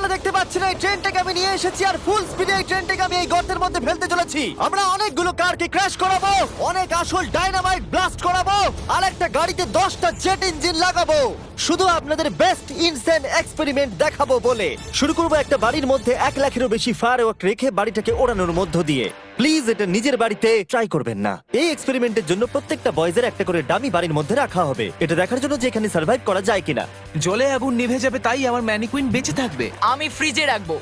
তোমরা দেখতে পাচ্ছ না এই ট্রেনটাকে আমি নিয়ে এসেছি আর ফুল স্পিডে এই ট্রেনটাকে আমি এই গর্তের মধ্যে ফেলতে চলেছি। আমরা অনেকগুলো কারকে ক্র্যাশ করাবো, অনেক আসল ডাইনামাইট ব্লাস্ট করাবো, আর একটা গাড়িতে 10টা জেট ইঞ্জিন লাগাবো, শুধু আপনাদের বেস্ট ইনসেন এক্সপেরিমেন্ট দেখাবো বলে। শুরু করবো একটা বাড়ির মধ্যে 1 লাখেরও বেশি ফায়ারওয়ার্ক রেখে বাড়িটাকে ওড়ানোর মধ্য দিয়ে। প্লিজ এটা নিজের বাড়িতে ট্রাই করবেন না। এই এক্সপেরিমেন্টের জন্য প্রত্যেকটা বয়েজের একটা করে ডামি বাড়ির মধ্যে রাখা হবে, এটা দেখার জন্য যে এখানে সার্ভাইভ করা যায় কিনা। জলে আগুন নিভে যাবে, তাই আমার ম্যানিকুইন বেঁচে থাকবে। আমি ফ্রিজে রাখবো।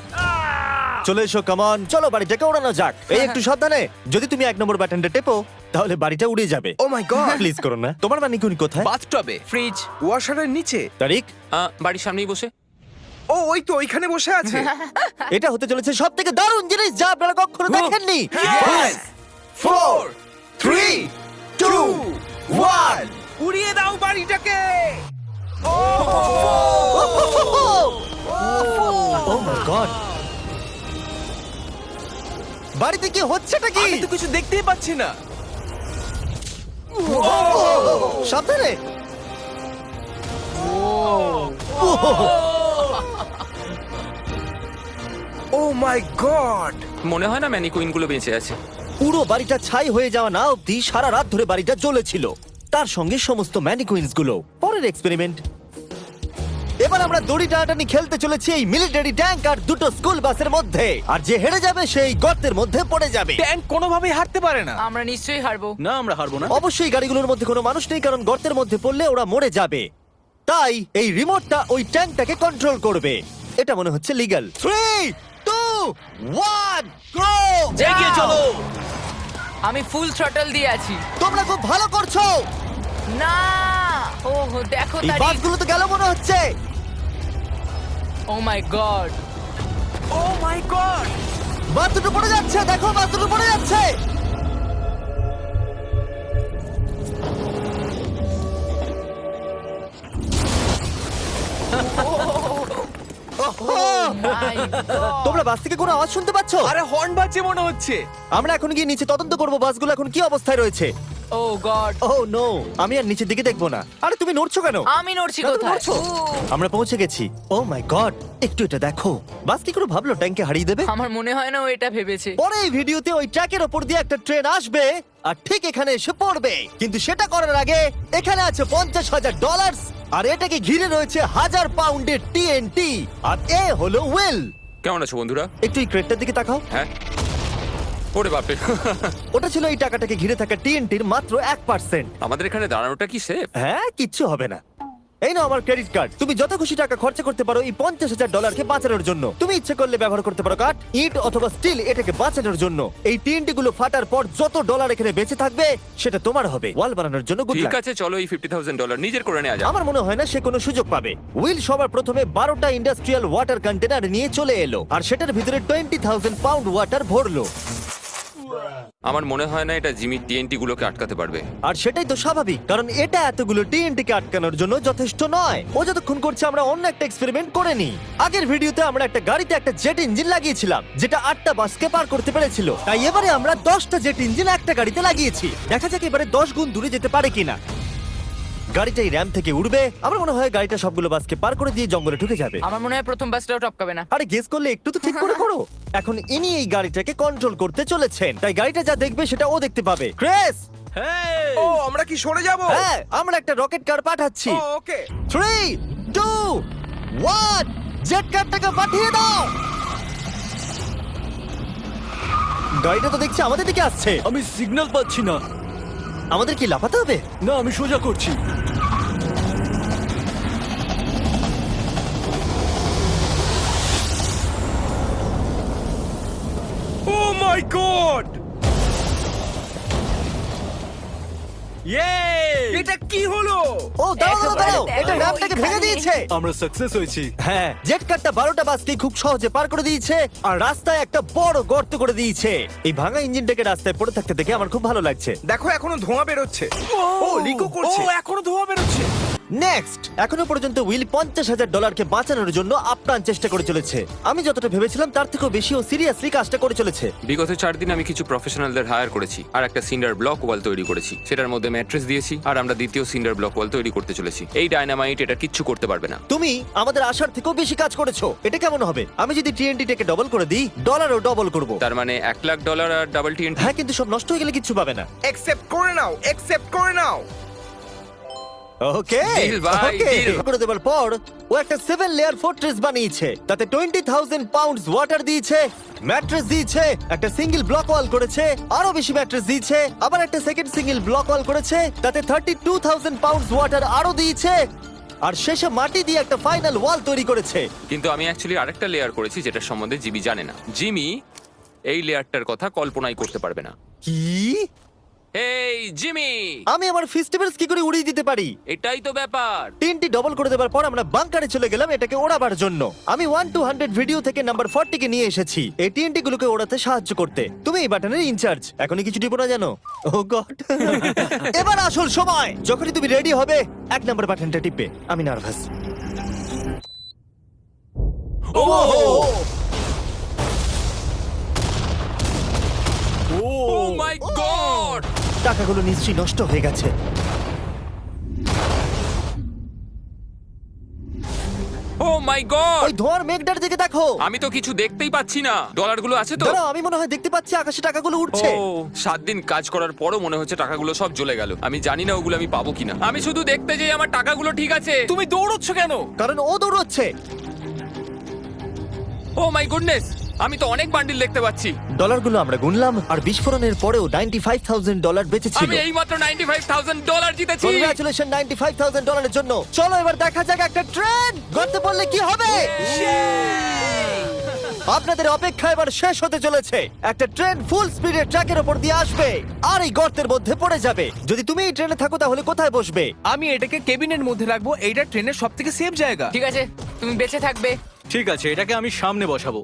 চলে এসো, কামন, চলো বাড়িটাকে ওড়ানো যাক। এই একটু সাবধানে, যদি তুমি 1 নম্বর বাটনটা টেপো তাহলে বাড়িটা উড়ে যাবে। ও মাই গড! প্লিজ করো না। তোমার ম্যানিকুইন কোথায়? বাথটবে, ফ্রিজ ওয়াশারের নিচে। তারিক, বাড়ির সামনেই বসে। ও ওই তো ওইখানে বসে আছে। এটা হতে চলেছে সবথেকে দারুণ জিনিস যা আপনারা কখনো দেখেননি। Yes! 4 3 2 1 উড়িয়ে দাও বাড়িটাকে। ও মাই গড! বাড়িতে কি হচ্ছেটা কি? আমি তো কিছু দেখতেই পাচ্ছি না। সাবধানে। ও মাই গড! মনে হয় না ম্যানিকুইন গুলো বেঁচে আছে। পুরো বাড়িটা ছাই হয়ে যাওয়া না অবধি সারা রাত ধরে বাড়িটা জ্বলেছিল, তার সঙ্গে সমস্ত ম্যানিকুইন্স গুলো। পরের এক্সপেরিমেন্ট, এবার আমরা দড়ি টানাটানি খেলতে চলেছি এই মিলিটারি ট্যাঙ্ক আর 2টো স্কুল বাসের মধ্যে, আর যে হেরে যাবে সেই গর্তের মধ্যে পড়ে যাবে। ট্যাঙ্ক কোনোভাবেই হারতে পারে না। আমরা নিশ্চয়ই হারবো। না, আমরা হারবো না। অবশ্যই গাড়িগুলোর মধ্যে কোনো মানুষ নেই, কারণ গর্তের মধ্যে পড়লে ওরা মরে যাবে। তাই এই রিমোটটা ওই ট্যাঙ্কটাকে কন্ট্রোল করবে। এটা মনে হচ্ছে লিগ্যাল। 3 2 1 গো! এগিয়ে চলো। আমি ফুল থ্রটল দিয়ে আছি। তোমরা খুব ভালো করছো। না, ও দেখো এই তারিখ। বাসগুলো তো গেল মনে হচ্ছে। ও মাই গড! ও মাই গড! বাস দুটো পড়ে যাচ্ছে, দেখো বাস দুটো পড়ে যাচ্ছে। মাই গড! তোমরা বাস থেকে কোনো আওয়াজ শুনতে পাচ্ছ? আরে হর্ন বাজছে মনে হচ্ছে। আমরা এখন গিয়ে নিচে তদন্ত করব বাসগুলো এখন কি অবস্থায় রয়েছে। ও গড! ও নো, আমি আর নিচের দিকে দেখবো না। আরে তুমি নড়ছো কেন? আমি নড়ছি না, তুমি কোথায়? নড়ছো। আমরা পৌঁছে গেছি। ও মাই গড, একটু এটা দেখো। বাস কি করে ভাবলো ট্যাঙ্কে হারিয়ে দেবে? আমার মনে হয় না ও এটা ভেবেছে। পরে এই ভিডিওতে ওই ট্র্যাকের ওপর দিয়ে একটা ট্রেন আসবে আর ঠিক এখানে এসে পড়বে, কিন্তু সেটা করার আগে এখানে আছে $50,000 আর এটাকে ঘিরে রয়েছে 1000 পাউন্ডের টিএনটি। আর এ হলো উইল। কেমন আছো বন্ধুরা? একটু এই ক্রেটটার দিকে তাকাও। হ্যাঁ। ওরে বাপরে! ওটা ছিল এই টাকাটাকে ঘিরে থাকা টিএনটির মাত্র 1%। আমাদের এখানে দাঁড়ানোটা কি সেফ? হ্যাঁ, কিচ্ছু হবে না। এই নাও আমার ক্রেডিট কার্ড, তুমি যত খুশি টাকা খরচা করতে পারো এই $50,000 বাঁচানোর জন্য। তুমি ইচ্ছে করলে ব্যবহার করতে পারো কাঠ, ইট অথবা স্টিল এটাকে বাঁচানোর জন্য। এই টিএনটি গুলো ফাটার পর যত ডলার এখানে বেঁচে থাকবে সেটা তোমার হবে। ওয়াল বানানোর জন্য গুড ঠিক লাক। আছে, চলো এই $50,000 নিজের করে নেওয়া যাক। আমার মনে হয় না সে কোনো সুযোগ পাবে। উইল সবার প্রথমে 12টা ইন্ডাস্ট্রিয়াল ওয়াটার কন্টেনার নিয়ে চলে এলো আর সেটার ভিতরে 20,000 পাউন্ড ওয়াটার ভরলো। আমার মনে হয় না এটা জিমি টিএনটি গুলোকে আটকাতে পারবে। আর সেটাই তো স্বাভাবিক, কারণ এটা এতগুলো টিএনটি কে আটকানোর জন্য যথেষ্ট নয়। ও যতক্ষণ করছে আমরা অন্য একটা এক্সপেরিমেন্ট করে নিই। আগের ভিডিওতে আমরা একটা গাড়িতে একটা জেট ইঞ্জিন লাগিয়েছিলাম যেটা 8টা বাসকে পার করতে পেরেছিল। তাই এবারে আমরা 10টা জেট ইঞ্জিন একটা গাড়িতে লাগিয়েছি। দেখা যাক এবারে 10 গুণ দূরে যেতে পারে কিনা। গাড়িটা এই র্যাম থেকে উঠবে। আমার মনে হয় গাড়িটা সবগুলো বাসকে পার করে দিয়ে জঙ্গলে ঢুকে যাবে। আমার মনে হয় প্রথম বাসটাও টপকাবে না। আরে গেস করলে একটু তো ঠিক করে করো। এখন ইনি এই গাড়িটাকে কন্ট্রোল করতে চলেছেন, তাই গাড়িটা যা দেখবে সেটা ও দেখতে পাবে। ক্রেস! ও আমরা কি সরে যাব? হ্যাঁ, আমরা একটা রকেট কার পাঠাচ্ছি। ও ওকে। 3 2 1 জেট কারটাকে পাঠিয়ে দাও। গাড়িটা তো দেখছি আমাদের দিকে আসছে। আমি সিগন্যাল পাচ্ছি না। আমাদের কি লাফাতে হবে? না, আমি সোজা করছি। ও মাই গড! এটা কি হলো? ও দাঁড়াও দাঁড়াও দাঁড়াও, একেবারে এটা দেখো, র্যামটাকে ভেঙে এখানে। দিয়েছে। আমরা সাকসেস হয়েছি। হ্যাঁ, জেট কারটা 12টা বাসকে খুব সহজে পার করে দিয়েছে আর রাস্তায় একটা বড় গর্ত করে দিয়েছে। এই ভাঙা ইঞ্জিনটাকে রাস্তায় পড়ে থাকতে দেখে আমার খুব ভালো লাগছে। দেখো এখনো ধোঁয়া বেরোচ্ছে। ও লিকো করছে। ও এখনো ধোঁয়া বেরোচ্ছে। নেক্সট এখনো পর্যন্ত উইল $50,000 কে বাঁচানোর জন্য আপ্রাণ চেষ্টা করে চলেছে। আমি যতটা ভেবেছিলাম তার থেকেও বেশি ও সিরিয়াসলি কাজটা করে চলেছে। বিগত 4 দিন আমি কিছু প্রফেশনালদের হায়ার করেছি আর একটা সিন্ডার ব্লক ওয়াল তৈরি করেছি। সেটার মধ্যে ম্যাট্রেস দিয়েছি আর আমরা দ্বিতীয় সিন্ডার ব্লক ওয়াল তৈরি করতে চলেছি। এই ডায়নামাইট এটা কিচ্ছু করতে পারবে না। তুমি আমাদের আশার থেকেও বেশি কাজ করেছো। এটা কেমন হবে? আমি যদি TNT-টাকে ডবল করে দিই, ডলারও ডবল করব। তার মানে $1 লাখ আর ডাবল TNT। হ্যাঁ, কিন্তু সব নষ্ট হয়ে গেলে কিচ্ছু পাবে না। অ্যাকসেপ্ট করে নাও, অ্যাকসেপ্ট করে নাও। ওকে Deal, ভাই, deal। করে দেবার পর ও একটা 7 লেয়ার ফোর্ট্রেস বানিয়েছে। তাতে 20,000 পাউন্ডস ওয়াটার দিয়েছে, ম্যাট্রেস দিয়েছে, একটা সিঙ্গেল ব্লক ওয়াল করেছে, আরো বেশি ম্যাট্রেস দিয়েছে, আবার একটা সেকেন্ড সিঙ্গেল ব্লক ওয়াল করেছে, তাতে 32,000 পাউন্ডস ওয়াটার আরো দিয়েছে, আর শেষে মাটি দিয়ে একটা ফাইনাল ওয়াল তৈরি করেছে। কিন্তু আমি অ্যাকচুয়ালি আরেকটা লেয়ার করেছি যেটা সম্বন্ধে জিমি জানে না। জিমি এই লেয়ারটার কথা কল্পনাই করতে পারবে না। কি? এই জিমি, আমি আমার ফেস্টিভ্যালস কি করে উড়িয়ে দিতে পারি? এটাই তো ব্যাপার। তিনটি ডবল করে দেওয়ার পর আমরা বাংকারে চলে গেলাম এটাকে ওড়াবার জন্য। আমি 1 to 100 ভিডিও থেকে নাম্বার 40 কে নিয়ে এসেছি এই TNT গুলোকে ওড়াতে সাহায্য করতে। তুমি এই বাটনের ইনচার্জ। এখনই কিছু টিপো না জানো? ও গড। এবার আসল সময়। যখনই তুমি রেডি হবে 1 নাম্বার বাটনটা টিপবে। আমি নার্ভাস। ও ও মাই গড! টাকাগুলো নিশ্চয়ই নষ্ট হয়ে গেছে। ও মাই গড! ওই ধোঁয়ার মেঘটার দিকে দেখো। আমি তো কিছু দেখতেই পাচ্ছি না। ডলারগুলো আছে তো? দাঁড়াও, আমি মনে হয় দেখতে পাচ্ছি আকাশে টাকাগুলো উঠছে। ও 7 দিন কাজ করার পরও মনে হচ্ছে টাকাগুলো সব জ্বলে গেল। আমি জানি না ওগুলো আমি পাবো কিনা। আমি শুধু দেখতে যাই আমার টাকাগুলো ঠিক আছে। তুমি দৌড়চ্ছ কেন? কারণ ও দৌড়চ্ছে। ও মাই গুডনেস! আমি তো অনেক বান্ডিল দেখতে পাচ্ছি। ডলারগুলো আমরা গুনলাম আর বিস্ফোরণের পরেও $95,000 বেঁচে ছিল। আমি এইমাত্র $95,000 জিতেছি। কংগ্রাচুলেশন $95,000 জন্য। চলো এবার দেখা যাক একটা ট্রেন গর্তে পড়লে কি হবে। আপনাদের অপেক্ষা এবার শেষ হতে চলেছে। একটা ট্রেন ফুল স্পিডে ট্র্যাকের উপর দিয়ে আসবে আর এই গর্তের মধ্যে পড়ে যাবে। যদি তুমি এই ট্রেনে থাকো তাহলে কোথায় বসবে? আমি এটাকে কেবিনের মধ্যে রাখবো। এইটা ট্রেনের সবথেকে সেফ জায়গা। ঠিক আছে, তুমি বেঁচে থাকবে। ঠিক আছে, এটাকে আমি সামনে বসাবো।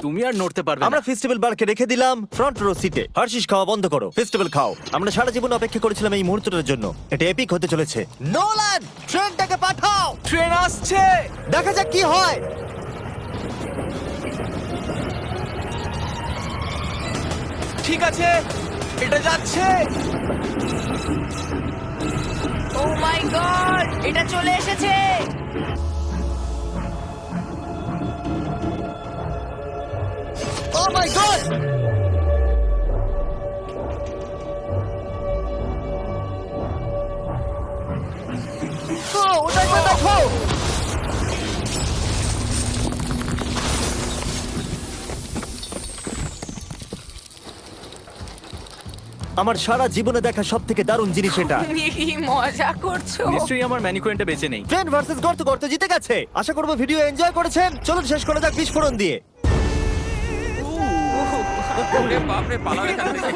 তুমি আর নড়তে পারবে না। আমরা ফেস্টিভ্যাল বারকে রেখে দিলাম ফ্রন্ট রো সিটে। হার্শিস খাওয়া বন্ধ করো, ফেস্টিভ্যাল খাও। আমরা সারা জীবন অপেক্ষা করেছিলাম এই মুহূর্তটার জন্য। এটা এপিক হতে চলেছে। নোলান, ট্রেনটাকে পাঠাও। ট্রেন আসছে। দেখা যাক কি হয়। ঠিক আছে, এটা যাচ্ছে। ও মাই গড, এটা চলে এসেছে। ও মাই গড! ওটা একবার দেখো। আমার সারা জীবনে দেখা সব থেকে দারুণ জিনিস এটা। তুমি কি মজা করছো? নিশ্চয়ই আমার ম্যানিকুয়েন্টটা বেঁচে নেই। ট্রেন ভার্সেস গর্ত, গর্ত জিতে গেছে। আশা করবো ভিডিও এনজয় করেছেন। চলুন শেষ করা যাক বিস্ফোরণ দিয়ে। ওরে বাপ রে, পালাও এখান থেকে।